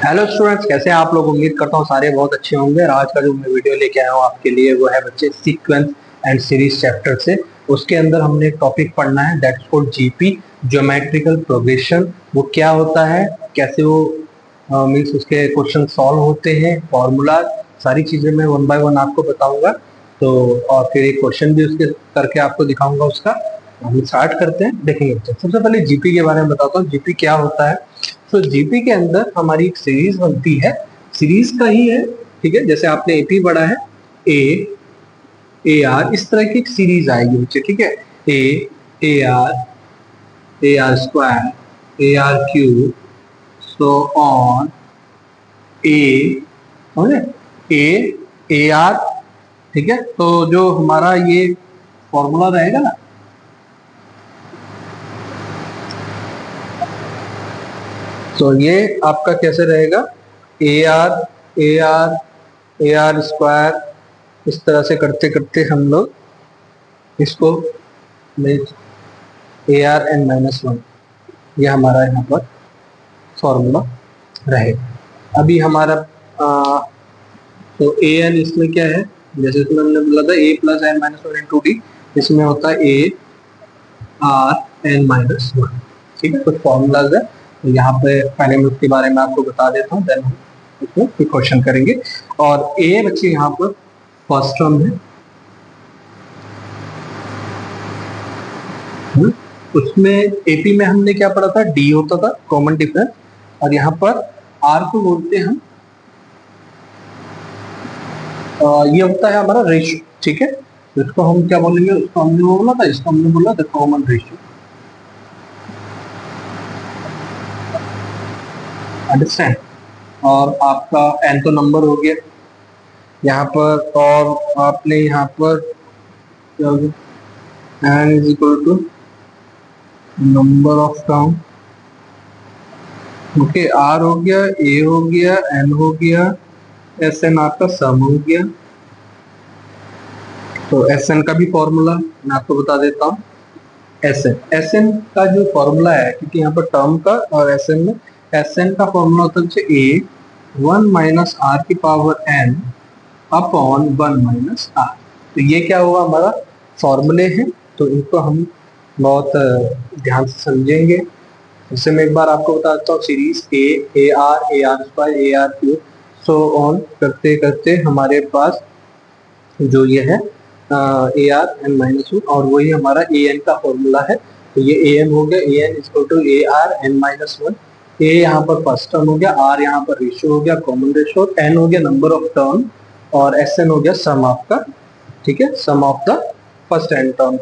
Hello students, कैसे हैं आप लोग। उम्मीद करता हूँ सारे बहुत अच्छे होंगे। और आज का जो मैं वीडियो लेके आया हूँ आपके लिए वो है बच्चे सीक्वेंस एंड सीरीज चैप्टर से। उसके अंदर हमने एक टॉपिक पढ़ना है that's called GP, geometrical progression. वो क्या होता है, कैसे वो मीन्स उसके क्वेश्चन सॉल्व होते हैं, फॉर्मूला, सारी चीजें मैं वन बाय वन आपको बताऊंगा। तो और फिर एक क्वेश्चन भी उसके करके आपको दिखाऊंगा उसका। हम स्टार्ट करते हैं, देखेंगे बच्चे। सबसे पहले जीपी के बारे में बताता हूँ, जीपी क्या होता है। तो जीपी के अंदर हमारी एक सीरीज बनती है, सीरीज का ही है, ठीक है। जैसे आपने एपी पढ़ा है, ए ए आर, इस तरह की एक सीरीज आएगी बच्चे, ठीक है। A r square, a r cube, so on, ए समझे, ए आर, ठीक है। तो जो हमारा ये फॉर्मूला रहेगा ना, तो ये आपका कैसे रहेगा, ए आर स्क्वायर, इस तरह से करते करते हम लोग इसको a r n minus one, ये हमारा यहाँ पर फॉर्मूला रहेगा। अभी हमारा तो ए एन इसमें क्या है, जैसे इसमें हमने बोला था a plus n minus one into d, इसमें होता है a r n minus one, ठीक है। कुछ फॉर्मूलाज है, तो यहाँ पे पहले मैं उसके बारे में आपको बता देता हूँ, देन हम उसको क्वेश्चन करेंगे। और ए बच्चे यहाँ पर फर्स्ट टर्म है, उसमें एपी में हमने क्या पढ़ा था, डी होता था कॉमन डिफरेंस, और यहाँ पर आर को बोलते हैं हम, ये होता है हमारा रेशियो, ठीक है। इसको हम क्या बोलेंगे, उसको हमने वो बोला था, इसको हमने बोला था कॉमन रेशियो, अंडरस्टैंड। और आपका एन तो नंबर हो गया यहाँ पर, और आपने यहाँ पर n is equal to number of term, okay. R हो गया, ए हो गया, एन हो गया, एस एन आपका सम हो गया। तो एस एन का भी फॉर्मूला मैं आपको बता देता हूँ। एस एन का जो फॉर्मूला है, क्योंकि यहाँ पर टर्म का और एस एन में, एस एन का फॉर्मूला होता है ए वन माइनस आर की power n upon one minus r. तो ये क्या हुआ, हमारा फॉर्मूले हैं, तो इनको हम बहुत ध्यान से समझेंगे। इससे मैं एक बार आपको बता देता हूँ, series a r square, a r cube, so on करते करते हमारे पास जो ये है a r n minus one, और वही हमारा ए एन का फॉर्मूला है। तो ये ए एन हो गया, a n equal to a r n minus one. A यहाँ पर फर्स्ट टर्म हो गया, आर यहाँ पर रेशियो हो गया, कॉमन रेशियो, एन हो गया नंबर ऑफ टर्म, और एस एन हो गया सम आपका, ठीक है, sum of the first n term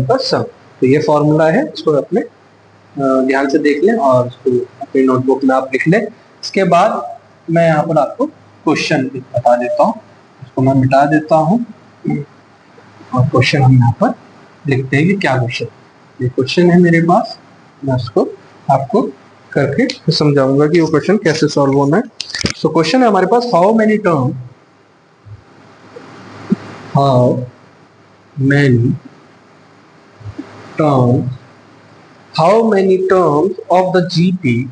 का सम। तो ये फॉर्मूला है, इसको अपने ध्यान से देख लें और इसको अपनी नोटबुक में आप लिख लें। इसके बाद मैं यहाँ पर आपको क्वेश्चन बता देता हूँ, इसको मैं मिटा देता हूँ और क्वेश्चन हम यहाँ पर लिखते हैं कि क्या क्वेश्चन। ये क्वेश्चन है मेरे पास, मैं उसको आपको करके समझाऊंगा कि वो क्वेश्चन कैसे सॉल्व होना है। सो क्वेश्चन है हमारे पास, how many terms of the GP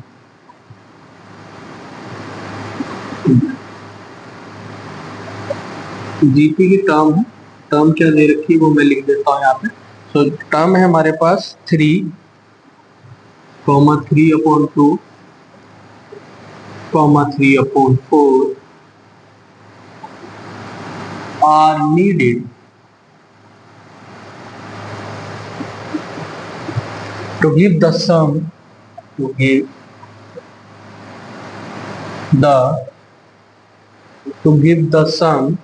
की टर्म है, टर्म क्या दे रखी है वो मैं लिख देता हूँ यहाँ पे। सो टर्म है हमारे पास 3, 3/2, 3/4 are needed to give the sum,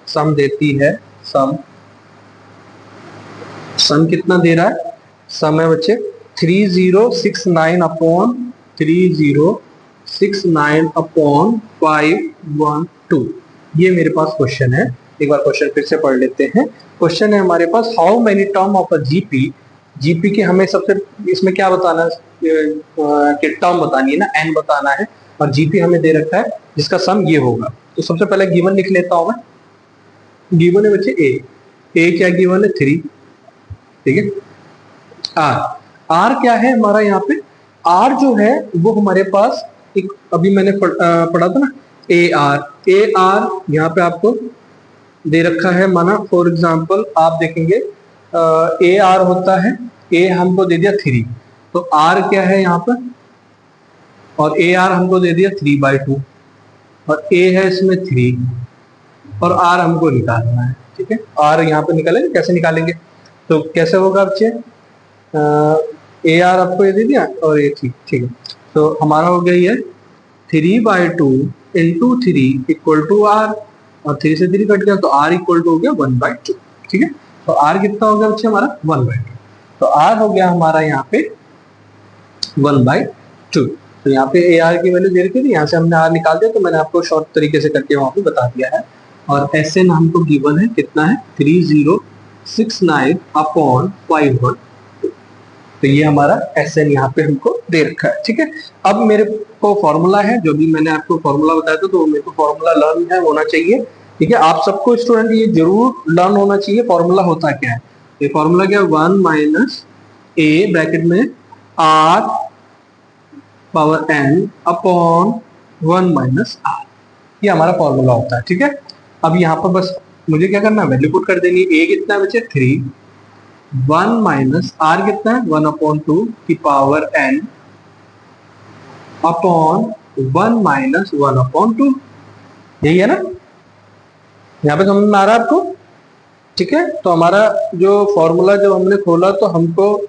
sum देती है, सम कितना दे रहा है, सम है बच्चे 3069 अपॉन 512। ये मेरे पास क्वेश्चन है, एक बार क्वेश्चन फिर से पढ़ लेते हैं। क्वेश्चन है हमारे पास, how many term of a GP के हमें सबसे इसमें क्या बताना है, टर्म बतानी है ना, एन बताना है, और जीपी हमें दे रखा है जिसका सम ये होगा। तो सबसे पहले गिवन लिख लेता हूं मैं। गिवन है बच्चे ए क्या गिवन है 3, ठीक है। आर क्या है हमारा यहाँ पे, आर जो है वो हमारे पास एक अभी मैंने पढ़ा था ना, ए आर यहाँ पे आपको दे रखा है। माना फॉर एग्जाम्पल आप देखेंगे ए आर होता है, ए हमको दे दिया 3, तो आर क्या है यहाँ पर, और ए आर हमको दे दिया 3/2, और ए है इसमें 3, और आर हमको निकालना है। ठीक है, आर यहाँ पे निकालेंगे, कैसे निकालेंगे, तो कैसे होगा बच्चे, ए आर आपको ये दे दिया और ये 3, ठीक है, तो हमारा हो गया ये 3/2 इंटू 3 इक्वल टू आर, और 3 से 3 कट गया तो r इक्वल टू हो गया 1/2। ठीक है, तो r कितना हो गया बच्चे हमारा 1/2, तो r हो गया हमारा यहाँ पे 1/2। तो यहाँ पे ए आर की वैल्यू दे रखी थी, यहाँ से हमने आर निकाल दिया, तो मैंने आपको शॉर्ट तरीके से करके वहां पे बता दिया है। और एस एन हमको गिवन है, कितना है 3069/512, तो ये हमारा एस एन यहाँ पे हमको दे रखा है। ठीक है, अब मेरे को फॉर्मूला है, जो भी मैंने आपको फॉर्मूला बताया था, तो मेरे को फॉर्मूला लर्न है होना चाहिए। ठीक है, आप सबको स्टूडेंट ये जरूर लर्न होना चाहिए फॉर्मूला होता क्या है। ये फॉर्मूला क्या है, 1 माइनस ए ब्रैकेट में r power n upon 1 minus r, ये हमारा फॉर्मूला होता है। ठीक है, अब यहाँ पर बस मुझे क्या करना है, वैल्यू पुट कर देनी है। ए कितना है बच्चे 3, 1 माइनस आर कितना है 1/2 की पावर एन अपॉन 1 माइनस 1/2, यही है ना, यहाँ पे समझ में आ रहा है आपको। ठीक है, तो हमारा जो फॉर्मूला जब हमने खोला तो हमको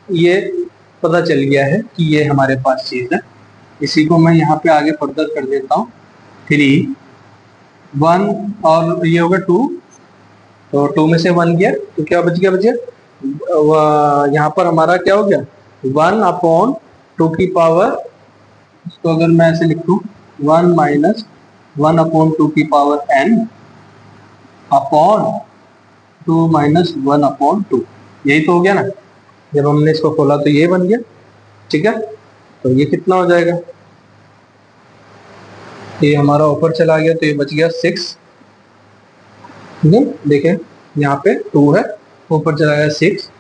ये पता चल गया है कि ये हमारे पास चीज है। इसी को मैं यहाँ पे आगे फर्दर कर देता हूँ, 3 1 और ये होगा 2, तो 2 में से 1 गया तो क्या बच गया बच्चे, यहाँ पर हमारा क्या हो गया 1/2 की पावर, इसको अगर मैं ऐसे लिखूं 1 माइनस 1/2 की पावर n अपॉन 2 माइनस 1/2, यही तो हो गया ना, जब हमने इसको खोला तो ये बन गया। ठीक है, तो ये कितना हो जाएगा, ये हमारा ऊपर चला गया तो ये बच गया 6। देखें यहाँ पे 2 है, ऊपर चला गया 6,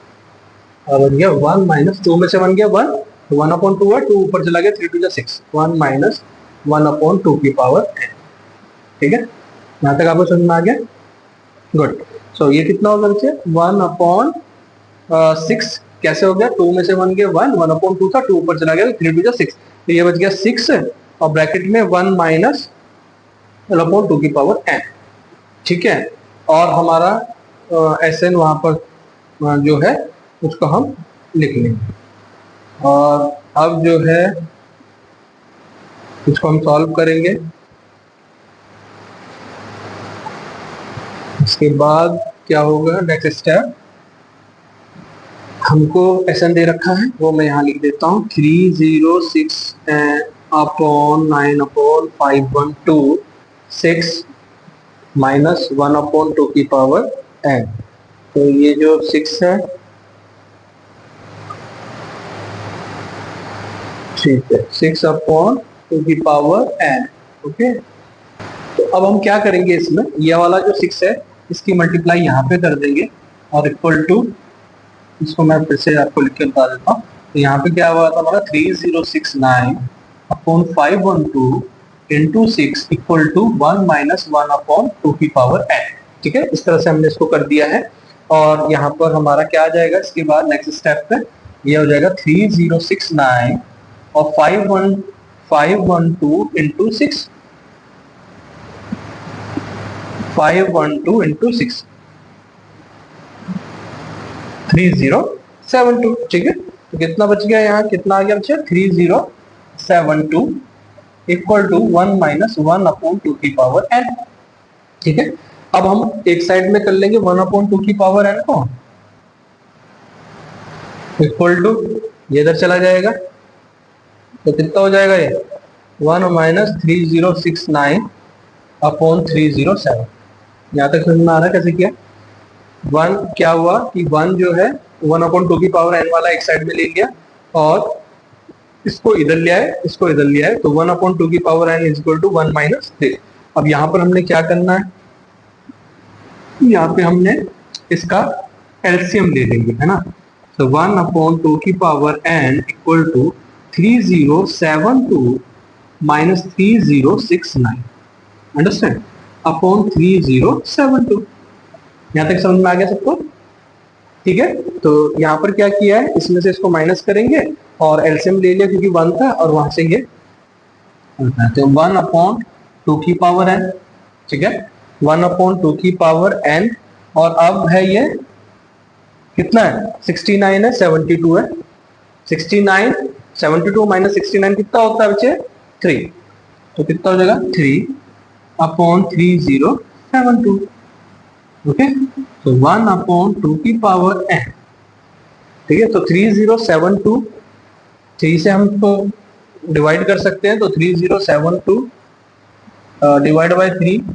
और बन गया 1 माइनस 2 में से 1 गया 1, तो 1/2 है, 2 ऊपर चला गया, 3 2 6, 1 माइनस 1/2 की पावर n। ठीक है, यहाँ तक आपको समझ में आ गया, गुड। सो ये कितना होगा बच्चे 1/6, कैसे हो गया, 2 में से 1 गया 1, 1/2 था, 2 ऊपर चला गया, 3 2 6, तो ये बच गया 6 और ब्रैकेट में 1 माइनस 1/2 की पावर n। ठीक है, और हमारा एस एन वहां पर जो है उसको हम लिख लेंगे, और अब जो है इसको हम सॉल्व करेंगे। इसके बाद क्या होगा, नेक्स्ट स्टेप, हमको एस एन दे रखा है, वो मैं यहाँ लिख देता हूँ, 306/9/512 6 माइनस 1/2 की पावर n। तो ये जो 6 है, ठीक है, 6/2 की पावर n। ओके, तो अब हम क्या करेंगे, इसमें ये वाला जो 6 है इसकी मल्टीप्लाई यहाँ पे कर देंगे, और इक्वल टू, इसको मैं फिर से आपको लिख के बता देता हूँ। तो यहाँ पे क्या हुआ था हमारा 3069/512 इंटू 6 इक्वल टू 1 माइनस 1/2 की पावर n। ठीक है, इस तरह से हमने इसको कर दिया है, और यहाँ पर हमारा क्या आ जाएगा, इसके बाद नेक्स्ट स्टेप पे ये हो जाएगा 3069 और 512 इंटू 6, 512 इंटू 6 3072। ठीक है, तो कितना बच गया, यहाँ कितना आ गया बच्चा 3072 इक्वल टू 1 माइनस 1/2 की पावर n। ठीक है, अब हम एक साइड में कर लेंगे 1/2 की पावर n को, इक्वल टू ये इधर चला जाएगा, तो कितना हो जाएगा ये 1 माइनस 3069/307। यहाँ तक समझ में आ रहा है कैसे किया। 1 क्या हुआ कि 1 जो है 1/2 की पावर n वाला एक साइड में ले लिया, और इसको इधर ले आए, इसको इधर ले आए, तो 1/2 की power n is equal to 1 minus 3। अब यहाँ पर हमने क्या करना है, यहाँ पे हमने इसका एलसीएम ले लेंगे, है ना। तो 1/2 की power n equal to 3072 -3069 understand upon 3072। यहां तक समझ में आ गया सबको? ठीक है, तो यहाँ पर क्या किया है, इसमें से इसको माइनस करेंगे और एलसीएम ले लिया क्योंकि 1 था और वहां से ये तो 1/2 की पावर n। ठीक है, 1/2 की पावर n। और अब है ये कितना है, 69 है, 72 है। 69 72 माइनस 69 कितना होता है बच्चे? 3। तो कितना हो जाएगा? 3/3072। ओके, तो 1/2 की पावर n। ठीक है, तो 3072 3 से हम तो डिवाइड कर सकते हैं, तो 3072 डिवाइड बाय 3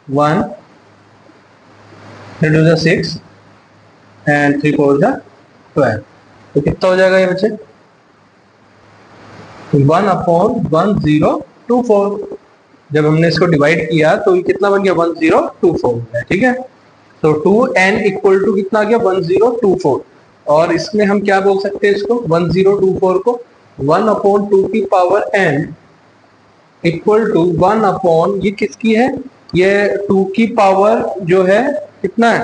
1 3 2 6 एंड 3 4 12। तो कितना हो जाएगा ये बच्चे? 1/1024। जब हमने इसको डिवाइड किया तो ये कितना बन गया? 1024। ठीक है, तो 2n इक्वल टू कितना आ गया? 1024। और इसमें हम क्या बोल सकते हैं इसको? 1024 को 1/2 की पावर n इक्वल टू 1/, ये किसकी है? ये 2 की पावर जो है कितना है?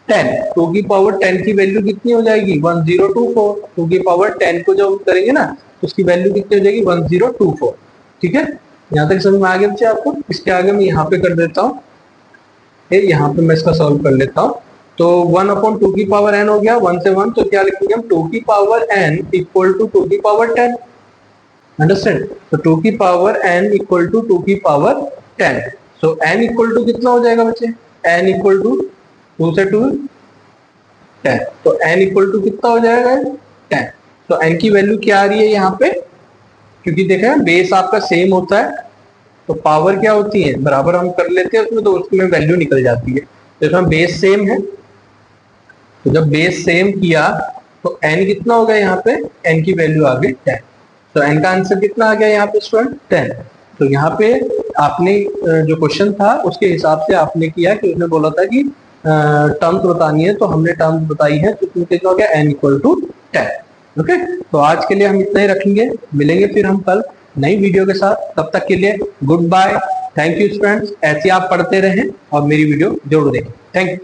10। 2 की पावर 10 की वैल्यू कितनी हो जाएगी? 1024। 2 की पावर 10 को जब करेंगे ना तो उसकी वैल्यू कितनी हो जाएगी? 1024। ठीक है, यहाँ तक समझ में आ गया बच्चे आपको? इसके आगे मैं यहाँ पे कर देता हूँ, यहाँ पे मैं इसका सॉल्व कर लेता हूँ। तो 1/2 की पावर n हो गया, 1 से 1, तो क्या लिखेंगे हम? 2 की पावर n इक्वल टू 2 की पावर 10। अंडरस्टैंड? तो 2 की पावर n इक्वल टू 2 की power 10। So n equal to कितना हो जाएगा बच्चे? n इक्वल टू 2 से 2 10। तो n इक्वल टू कितना हो जाएगा? 10। तो n की वैल्यू क्या आ रही है यहाँ पे? क्योंकि देखा बेस आपका सेम होता है तो पावर क्या होती है? बराबर हम कर लेते हैं उसमें, तो उसमें वैल्यू निकल जाती है। तो इसमें बेस सेम है, तो जब बेस सेम किया तो n कितना हो गया यहाँ पे? n की वैल्यू आ गई 10। तो n का आंसर कितना आ गया यहाँ पे स्टूडेंट? 10। तो यहाँ पे आपने जो क्वेश्चन था उसके हिसाब से आपने किया कि उसने बोला था कि टर्म्स बतानी है, तो हमने टर्म्स बताई है, तो उसमें कितना हो गया? n equal to 10। ओके, तो आज के लिए हम इतना ही रखेंगे, मिलेंगे फिर हम कल नई वीडियो के साथ। तब तक के लिए goodbye, thank you students. ऐसे आप पढ़ते रहें और मेरी वीडियो जरूर देखें। Thank you.